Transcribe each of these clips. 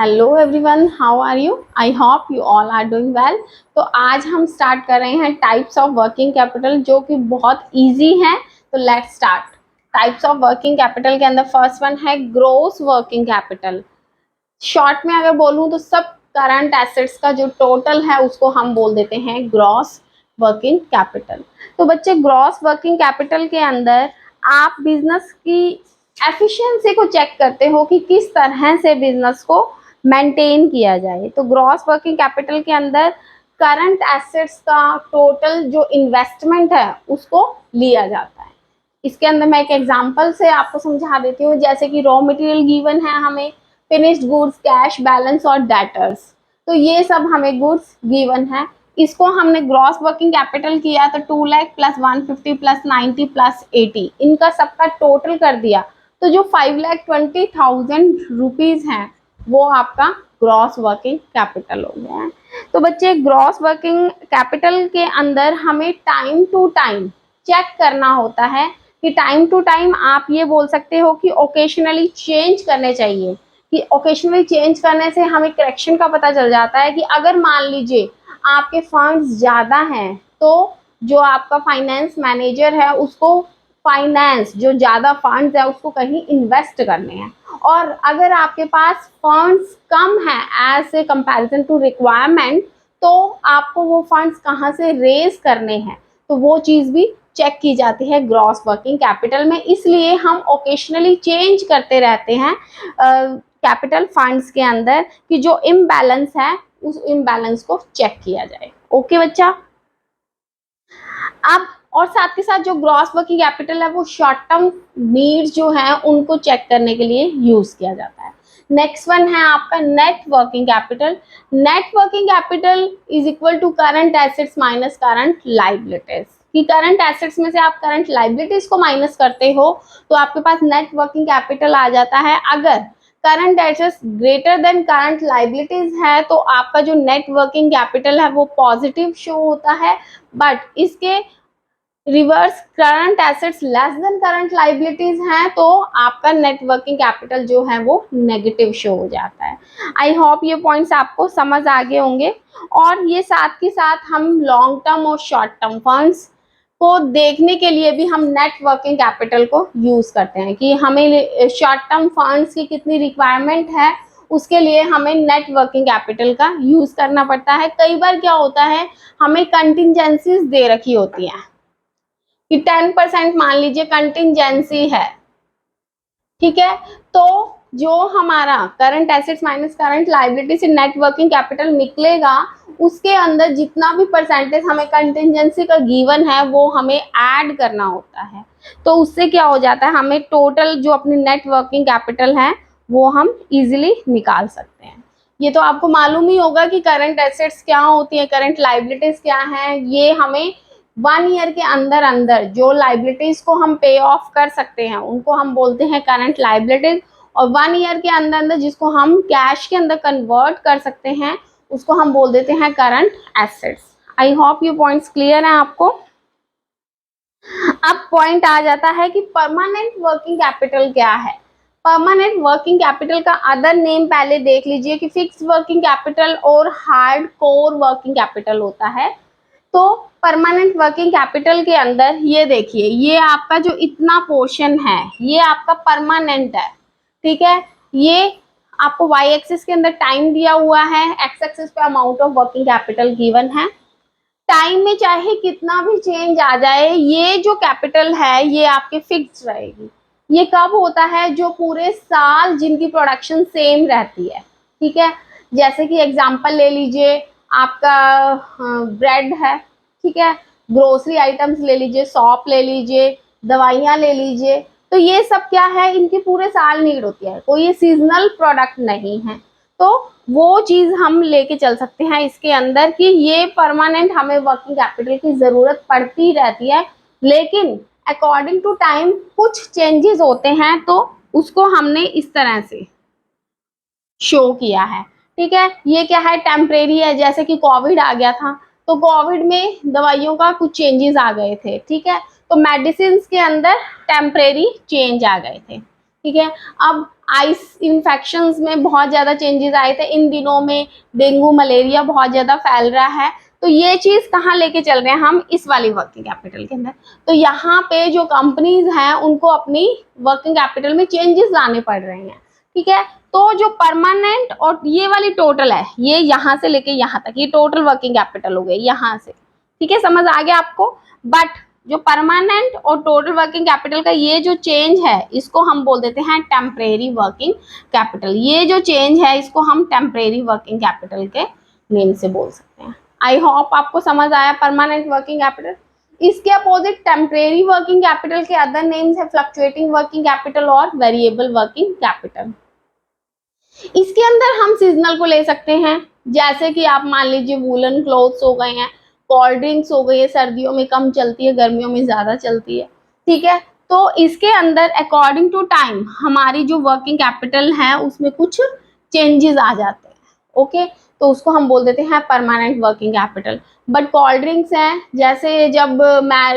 Hello everyone, how are you? I hope you all are doing well. तो आज हम start कर रहे हैं टाइप्स ऑफ वर्किंग कैपिटल, जो कि बहुत इजी है। तो let's start. Types of working capital के अंदर फर्स्ट वन है ग्रोस वर्किंग कैपिटल। शॉर्ट में अगर बोलूं तो सब करंट एसेट्स का जो टोटल है उसको हम बोल देते हैं ग्रॉस वर्किंग कैपिटल। तो बच्चे, ग्रॉस वर्किंग कैपिटल के अंदर आप बिजनेस की एफिशिएंसी को चेक करते हो कि किस तरह से बिजनेस को मेंटेन किया जाए। तो ग्रॉस वर्किंग कैपिटल के अंदर करंट एसेट्स का टोटल जो इन्वेस्टमेंट है उसको लिया जाता है। इसके अंदर मैं एक एग्जांपल से आपको समझा देती हूँ, जैसे कि रॉ मटेरियल गिवन है हमें, फिनिश्ड गुड्स, कैश बैलेंस और डेटर्स। तो ये सब हमें गुड्स गिवन है, इसको हमने ग्रॉस वर्किंग कैपिटल किया तो 2 लाख प्लस 150 प्लस 90 प्लस 80, इनका सबका टोटल कर दिया तो जो 5,20,000 रुपीज हैं वो आपका ग्रॉस वर्किंग कैपिटल हो गया है। तो बच्चे, ग्रॉस वर्किंग कैपिटल के अंदर हमें टाइम टू टाइम चेक करना होता है कि टाइम टू टाइम आप ये बोल सकते हो कि ओकेशनली चेंज करने चाहिए, कि ओकेशनली चेंज करने से हमें करेक्शन का पता चल जाता है कि अगर मान लीजिए आपके फंड्स ज़्यादा हैं तो जो आपका फाइनेंस मैनेजर है उसको फाइनेंस जो ज़्यादा फंड्स है उसको कहीं इन्वेस्ट करने हैं, और अगर आपके पास फंड्स कम है as a comparison to requirement तो आपको वो फंड्स कहाँ से रेज करने हैं, तो वो चीज़ भी चेक की जाती है ग्रॉस वर्किंग कैपिटल में। इसलिए हम ओकेशनली चेंज करते रहते हैं कैपिटल फंड्स के अंदर कि जो इम्बैलेंस है उस इम्बैलेंस को चेक किया जाए। ओके बच्चा। अब और साथ के साथ जो ग्रॉस वर्किंग कैपिटल है वो शॉर्ट टर्म नीड्स जो है उनको चेक करने के लिए यूज किया जाता है। नेक्स्ट वन है आपका net working capital. Net working capital is equal to current assets minus current liabilities. कि करंट एसेट्स में से आप करंट लाइबिलिटीज को माइनस करते हो तो आपके पास नेट वर्किंग कैपिटल आ जाता है। अगर current assets greater than current liabilities है तो आपका जो नेट वर्किंग कैपिटल है वो पॉजिटिव शो होता है, बट इसके reverse current assets less than current liabilities हैं तो आपका नेट वर्किंग कैपिटल जो है वो नेगेटिव शो हो जाता है। आई होप ये पॉइंट्स आपको समझ आ गए होंगे। और ये साथ के साथ हम लॉन्ग टर्म और शॉर्ट टर्म फंड्स को देखने के लिए भी हम नेट वर्किंग कैपिटल को यूज करते हैं कि हमें शॉर्ट टर्म फंड्स की कितनी रिक्वायरमेंट है, उसके लिए हमें नेट वर्किंग कैपिटल का यूज करना पड़ता है। कई बार क्या होता है, हमें कंटिजेंसीज दे रखी होती हैं कि 10% मान लीजिए कंटिजेंसी है, ठीक है, तो जो हमारा current assets minus current liability से नेट वर्किंग कैपिटल निकलेगा उसके अंदर जितना भी परसेंटेज हमें कंटिजेंसी का गिवन है वो हमें ऐड करना होता है। तो उससे क्या हो जाता है, हमें टोटल जो अपनी नेट वर्किंग कैपिटल है वो हम इजीली निकाल सकते हैं। ये तो आपको मालूम ही होगा कि करंट एसेट्स क्या होती है, करंट लाइबिलिटीज क्या है। ये हमें 1 ईयर के अंदर अंदर जो लाइबिलिटीज को हम पे ऑफ कर सकते हैं उनको हम बोलते हैं करंट लाइबिलिटीज, और 1 ईयर के अंदर अंदर जिसको हम कैश के अंदर कन्वर्ट कर सकते हैं उसको हम बोल देते हैं करंट एसेट्स। आई होप ये पॉइंट्स क्लियर हैं आपको। अब पॉइंट आ जाता है कि परमानेंट वर्किंग कैपिटल क्या है। परमानेंट वर्किंग कैपिटल का अदर नेम पहले देख लीजिए कि फिक्स्ड वर्किंग कैपिटल और हार्ड कोर वर्किंग कैपिटल होता है। तो परमानेंट वर्किंग कैपिटल के अंदर ये देखिए, ये आपका जो इतना पोर्शन है ये आपका परमानेंट है, ठीक है। ये आपको वाई एक्सिस के अंदर टाइम दिया हुआ है, एक्स एक्सिस पे amount of working capital given है। टाइम में चाहे कितना भी चेंज आ जाए ये जो कैपिटल है ये आपके फिक्स रहेगी। ये कब होता है, जो पूरे साल जिनकी प्रोडक्शन सेम रहती है, ठीक है। जैसे कि एग्जांपल ले लीजिए, आपका ब्रेड है, ठीक है, ग्रोसरी आइटम्स ले लीजिए, सॉप ले लीजिए, दवाइयाँ ले लीजिए, तो ये सब क्या है, इनकी पूरे साल नीड होती है, कोई ये सीजनल प्रोडक्ट नहीं है। तो वो चीज़ हम लेके चल सकते हैं इसके अंदर कि ये परमानेंट हमें वर्किंग कैपिटल की ज़रूरत पड़ती रहती है, लेकिन अकॉर्डिंग टू टाइम कुछ चेंजेस होते हैं तो उसको हमने इस तरह से शो किया है, ठीक है। ये क्या है, टेम्परेरी है, जैसे कि कोविड आ गया था तो कोविड में दवाइयों का कुछ चेंजेस आ गए थे, ठीक है, तो मेडिसिन के अंदर टेम्परेरी चेंज आ गए थे। ठीक है। अब आइस इन्फेक्शंस में बहुत ज़्यादा चेंजेस आए थे इन दिनों में, डेंगू मलेरिया बहुत ज़्यादा फैल रहा है, तो ये चीज़ कहाँ लेके चल रहे हैं हम, इस वाली वर्किंग कैपिटल के अंदर। तो यहाँ पे जो कंपनीज हैं उनको अपनी वर्किंग कैपिटल में चेंजेस लाने पड़ रहे हैं, ठीक है। तो जो परमानेंट और ये वाली टोटल है, ये यहाँ से लेके यहाँ तक, ये टोटल वर्किंग कैपिटल हो गई यहाँ से, ठीक है, समझ आ गया आपको। बट जो परमानेंट और टोटल वर्किंग कैपिटल का ये जो चेंज है, इसको हम बोल देते हैं टेम्परेरी वर्किंग कैपिटल। ये जो चेंज है इसको हम टेम्परेरी वर्किंग कैपिटल के नेम से बोल सकते हैं। आई होप आपको समझ आया परमानेंट वर्किंग कैपिटल। इसके अपोजिट टेम्परेरी वर्किंग कैपिटल के अदर नेम्स है फ्लक्चुएटिंग वर्किंग कैपिटल और वेरिएबल वर्किंग कैपिटल। इसके अंदर हम सीजनल को ले सकते हैं, जैसे कि आप मान लीजिए वूलन क्लोथ्स हो गए हैं, कोल्ड ड्रिंक्स हो गई है, सर्दियों में कम चलती है, गर्मियों में ज़्यादा चलती है, ठीक है। तो इसके अंदर अकॉर्डिंग टू टाइम हमारी जो वर्किंग कैपिटल है उसमें कुछ चेंजेस आ जाते हैं, ओके। तो उसको हम बोल देते हैं permanent working capital. But cold drinks हैं, जैसे जब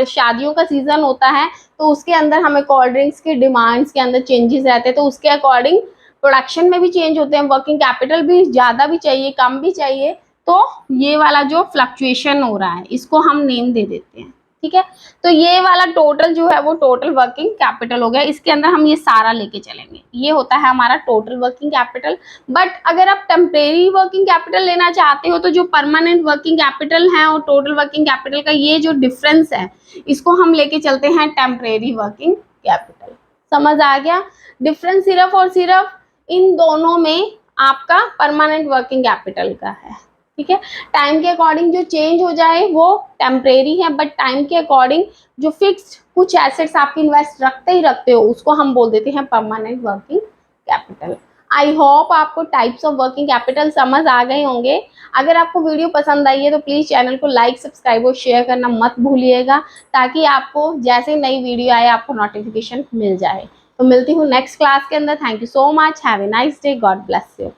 शादियों का सीज़न होता है तो उसके अंदर हमें कोल्ड ड्रिंक्स की डिमांड्स के अंदर चेंजेस रहते हैं, तो उसके अकॉर्डिंग प्रोडक्शन में भी चेंज होते हैं, वर्किंग कैपिटल भी ज़्यादा भी चाहिए कम भी चाहिए, तो ये वाला जो फ्लक्चुएशन हो रहा है इसको हम नेम दे देते हैं, ठीक है। तो ये वाला टोटल जो है वो टोटल वर्किंग कैपिटल हो गया, इसके अंदर हम ये सारा लेके चलेंगे, ये होता है हमारा टोटल वर्किंग कैपिटल। बट अगर आप टेम्परेरी वर्किंग कैपिटल लेना चाहते हो तो जो परमानेंट वर्किंग कैपिटल है और टोटल वर्किंग कैपिटल का ये जो डिफरेंस है इसको हम लेके चलते हैं टेम्परेरी वर्किंग कैपिटल। समझ आ गया डिफरेंस? सिर्फ और सिर्फ इन दोनों में आपका परमानेंट वर्किंग कैपिटल का है, ठीक है। टाइम के अकॉर्डिंग जो चेंज हो जाए वो टेम्परेरी है, बट टाइम के अकॉर्डिंग जो फिक्स्ड कुछ एसेट्स आपकी इन्वेस्ट रखते ही रखते हो उसको हम बोल देते हैं permanent working capital. I hope आपको टाइप्स ऑफ वर्किंग कैपिटल समझ आ गए होंगे। अगर आपको वीडियो पसंद आई है तो प्लीज़ चैनल को लाइक सब्सक्राइब और शेयर करना मत भूलिएगा, ताकि आपको जैसे नई वीडियो आए आपको नोटिफिकेशन मिल जाए। तो मिलती हूँ नेक्स्ट क्लास के अंदर। Thank you so much, have a nice day, God bless you.